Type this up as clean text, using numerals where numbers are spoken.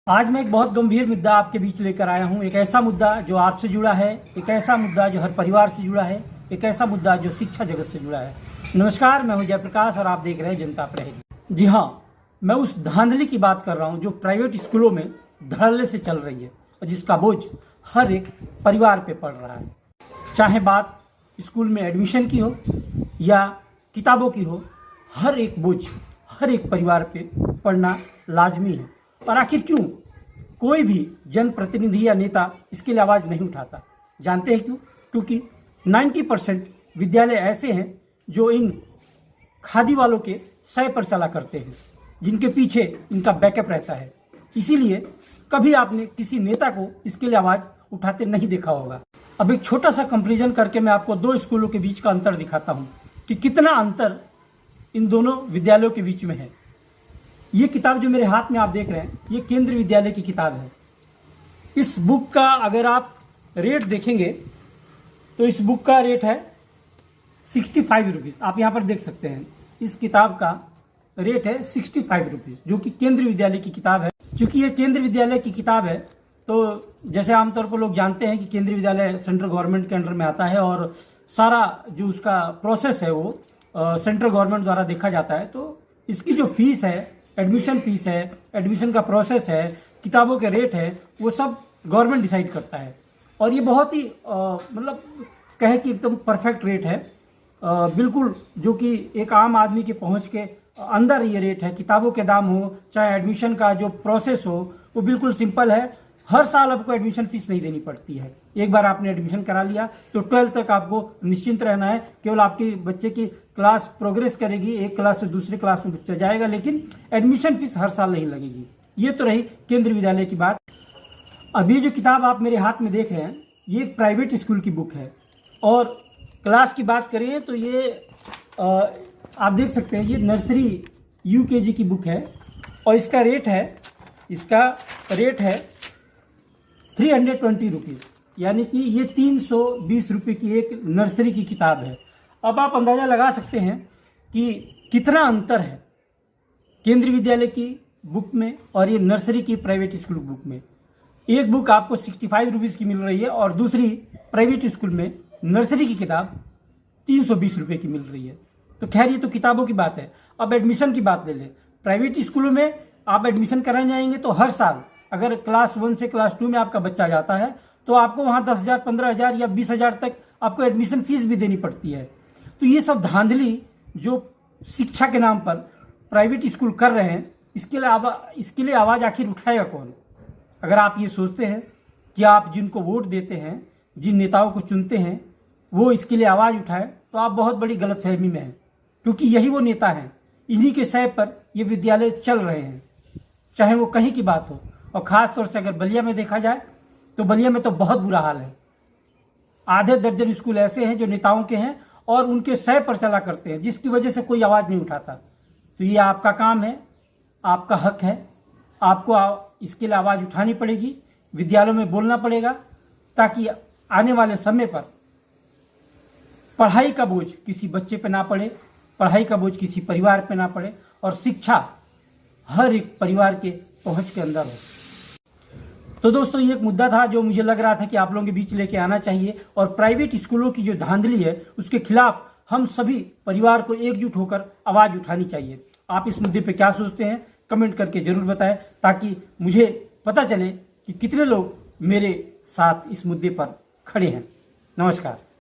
आज मैं एक बहुत गंभीर मुद्दा आपके बीच लेकर आया हूं। एक ऐसा मुद्दा जो आपसे जुड़ा है, एक ऐसा मुद्दा जो हर परिवार से जुड़ा है, एक ऐसा मुद्दा जो शिक्षा जगत से जुड़ा है। नमस्कार, मैं हूं जयप्रकाश और आप देख रहे हैं जनता प्रहरी। जी हाँ, मैं उस धांधली की बात कर रहा हूं जो प्राइवेट स्कूलों में धड़ल्ले से चल रही है और जिसका बोझ हर एक परिवार पे पड़ रहा है। चाहे बात स्कूल में एडमिशन की हो या किताबों की हो, हर एक बोझ हर एक परिवार पे पड़ना लाजमी है। और आखिर क्यों कोई भी जनप्रतिनिधि या नेता इसके लिए आवाज नहीं उठाता? जानते हैं क्यों? क्योंकि 90% विद्यालय ऐसे हैं जो इन खादी वालों के सय पर चला करते हैं, जिनके पीछे इनका बैकअप रहता है। इसीलिए कभी आपने किसी नेता को इसके लिए आवाज उठाते नहीं देखा होगा। अब एक छोटा सा कंपैरिजन करके मैं आपको दो स्कूलों के बीच का अंतर दिखाता हूं कि कितना अंतर इन दोनों विद्यालयों के बीच में है। ये किताब जो मेरे हाथ में आप देख रहे हैं, ये केंद्रीय विद्यालय की किताब है। इस बुक का अगर आप रेट देखेंगे तो इस बुक का रेट है 65 रुपीज़। आप यहाँ पर देख सकते हैं, इस किताब का रेट है 65 रुपीज़, जो कि केंद्रीय विद्यालय की किताब है। चूंकि ये केंद्रीय विद्यालय की किताब है, तो जैसे आमतौर पर लोग जानते हैं कि केंद्रीय विद्यालय सेंट्रल गवर्नमेंट के अंडर में आता है और सारा जो उसका प्रोसेस है वो सेंट्रल गवर्नमेंट द्वारा देखा जाता है। तो इसकी जो फीस है, एडमिशन फीस है, एडमिशन का प्रोसेस है, किताबों के रेट है, वो सब गवर्नमेंट डिसाइड करता है। और ये बहुत ही मतलब कहे कि एकदम परफेक्ट रेट है, बिल्कुल, जो कि एक आम आदमी के पहुंच के अंदर ये रेट है। किताबों के दाम हो चाहे एडमिशन का जो प्रोसेस हो, वो बिल्कुल सिंपल है। हर साल आपको एडमिशन फीस नहीं देनी पड़ती है। एक बार आपने एडमिशन करा लिया तो 12th तक आपको निश्चिंत रहना है। केवल आपके बच्चे की क्लास प्रोग्रेस करेगी, एक क्लास से दूसरी क्लास में बच्चा जाएगा, लेकिन एडमिशन फीस हर साल नहीं लगेगी। ये तो रही केंद्रीय विद्यालय की बात। अब ये जो किताब आप मेरे हाथ में देख रहे हैं, ये एक प्राइवेट स्कूल की बुक है। और क्लास की बात करें तो ये आप देख सकते हैं, ये नर्सरी UKG की बुक है और इसका रेट है 320 रुपीज़, यानी कि ये 320 रुपये की एक नर्सरी की किताब है। अब आप अंदाज़ा लगा सकते हैं कि कितना अंतर है केंद्रीय विद्यालय की बुक में और ये नर्सरी की प्राइवेट स्कूल बुक में। एक बुक आपको 65 रुपीज़ की मिल रही है और दूसरी प्राइवेट स्कूल में नर्सरी की किताब 320 रुपये की मिल रही है। तो खैर, ये तो किताबों की बात है। अब एडमिशन की बात ले लें। प्राइवेट स्कूलों में आप एडमिशन कराने जाएंगे तो हर साल अगर क्लास 1 से क्लास 2 में आपका बच्चा जाता है तो आपको वहाँ 10,000, 15,000 या 20,000 तक आपको एडमिशन फीस भी देनी पड़ती है। तो ये सब धांधली जो शिक्षा के नाम पर प्राइवेट स्कूल कर रहे हैं, इसके लिए आवाज़ आखिर उठाएगा कौन? अगर आप ये सोचते हैं कि आप जिनको वोट देते हैं, जिन नेताओं को चुनते हैं, वो इसके लिए आवाज़ उठाए, तो आप बहुत बड़ी गलतफहमी में हैं। क्योंकि यही वो नेता हैं, इन्हीं के सय पर ये विद्यालय चल रहे हैं, चाहे वो कहीं की बात हो। और ख़ास तौर से अगर बलिया में देखा जाए तो बलिया में तो बहुत बुरा हाल है। आधे दर्जन स्कूल ऐसे हैं जो नेताओं के हैं और उनके सय पर चला करते हैं, जिसकी वजह से कोई आवाज़ नहीं उठाता। तो ये आपका काम है, आपका हक है, आपको इसके लिए आवाज़ उठानी पड़ेगी, विद्यालयों में बोलना पड़ेगा, ताकि आने वाले समय पर पढ़ाई का बोझ किसी बच्चे पे ना पड़े, पढ़ाई का बोझ किसी परिवार पे ना पड़े और शिक्षा हर एक परिवार के पहुंच के अंदर हो। तो दोस्तों, ये एक मुद्दा था जो मुझे लग रहा था कि आप लोगों के बीच लेके आना चाहिए। और प्राइवेट स्कूलों की जो धांधली है, उसके खिलाफ हम सभी परिवार को एकजुट होकर आवाज़ उठानी चाहिए। आप इस मुद्दे पे क्या सोचते हैं, कमेंट करके जरूर बताएं, ताकि मुझे पता चले कि कितने लोग मेरे साथ इस मुद्दे पर खड़े हैं। नमस्कार।